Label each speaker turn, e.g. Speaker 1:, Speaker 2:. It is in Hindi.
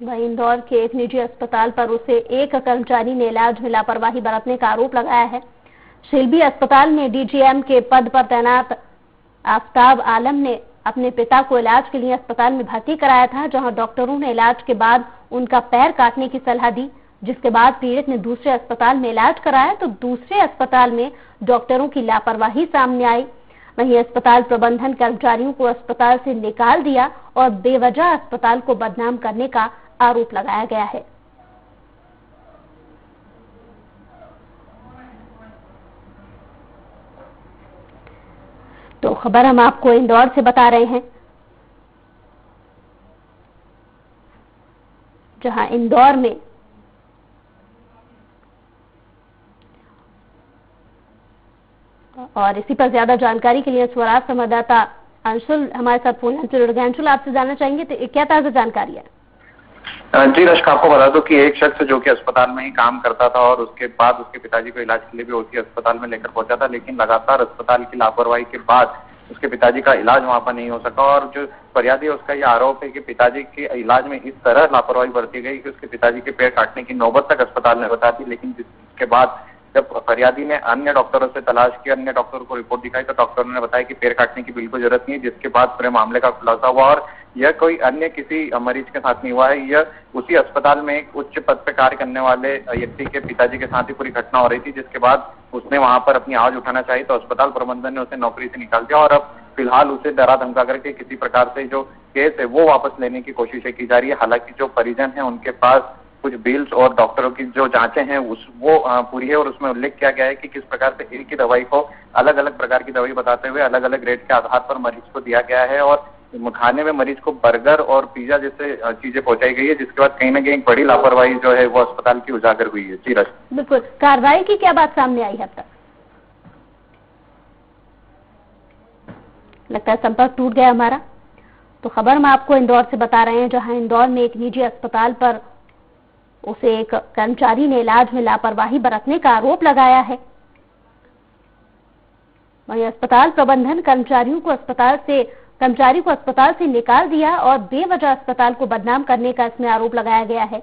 Speaker 1: वहीं इंदौर के एक निजी अस्पताल पर उसे एक कर्मचारी ने इलाज में लापरवाही बरतने का आरोप लगाया है। शिल्बी अस्पताल में डीजीएम के पद पर तैनात आफ्ताब आलम ने अपने पिता को इलाज के लिए अस्पताल में भर्ती कराया था, जहां डॉक्टरों ने इलाज के बाद उनका पैर काटने की सलाह दी, जिसके बाद पीड़ित ने दूसरे अस्पताल में इलाज कराया तो दूसरे अस्पताल में डॉक्टरों की लापरवाही सामने आई। वहीं अस्पताल प्रबंधन कर्मचारियों को अस्पताल से निकाल दिया और बेवजह अस्पताल को बदनाम करने का आरोप लगाया गया है। तो खबर हम आपको इंदौर से बता रहे हैं, जहां इंदौर में और इसी पर ज्यादा जानकारी के लिए स्वराज संवाददाता अंशुल हमारे साथ फोन लाइन पर जुड़ गए। अंशुल, आपसे जानना चाहेंगे तो क्या ताजा जानकारी है?
Speaker 2: जी रश्क, आपको बता दो कि एक शख्स जो कि अस्पताल में ही काम करता था और उसके बाद उसके पिताजी को इलाज के लिए भी उसी अस्पताल में लेकर पहुंचा था, लेकिन लगातार अस्पताल की लापरवाही के बाद उसके पिताजी का इलाज वहां पर नहीं हो सका। और जो फरियादी है उसका यह आरोप है कि पिताजी के इलाज में इस तरह लापरवाही बरती गई कि उसके पिताजी के पैर काटने की नौबत तक अस्पताल ने बता दी। लेकिन जिसके बाद जब फरियादी ने अन्य डॉक्टरों से तलाश की, अन्य डॉक्टरों को रिपोर्ट दिखाई, तो डॉक्टरों ने बताया कि पैर काटने की बिल्कुल जरूरत नहीं है, जिसके बाद पूरे मामले का खुलासा हुआ। और यह कोई अन्य किसी मरीज के साथ नहीं हुआ है, यह उसी अस्पताल में एक उच्च पद पर कार्य करने वाले व्यक्ति के पिताजी के साथ ही पूरी घटना हो रही थी, जिसके बाद उसने वहां पर अपनी आवाज उठाना चाहिए तो अस्पताल प्रबंधन ने उसे नौकरी से निकाल दिया। और अब फिलहाल उसे डरा धमका करके किसी प्रकार से जो केस है वो वापस लेने की कोशिश की जा रही है। हालांकि जो परिजन है उनके पास कुछ बिल्स और डॉक्टरों की जो जांचें हैं वो पूरी है और उसमें उल्लेख किया गया है कि किस प्रकार से एक ही दवाई को अलग अलग प्रकार की दवाई बताते हुए अलग अलग रेट के आधार पर मरीज को दिया गया है और खाने में मरीज को बर्गर और पिज्जा जैसे चीजें पहुंचाई गई है, जिसके बाद कहीं ना कहीं बड़ी लापरवाही जो है वो अस्पताल की उजागर हुई है। जी रश्क,
Speaker 1: बिल्कुल, कार्रवाई की क्या बात सामने आई है अब तक? लगता है संपर्क टूट गया हमारा। तो खबर हम आपको इंदौर से बता रहे हैं, जहां इंदौर में एक निजी अस्पताल पर उसे एक कर्मचारी ने इलाज में लापरवाही बरतने का आरोप लगाया है। वहीं अस्पताल प्रबंधन कर्मचारी को अस्पताल से निकाल दिया और बेवजह अस्पताल को बदनाम करने का इसमें आरोप लगाया गया है।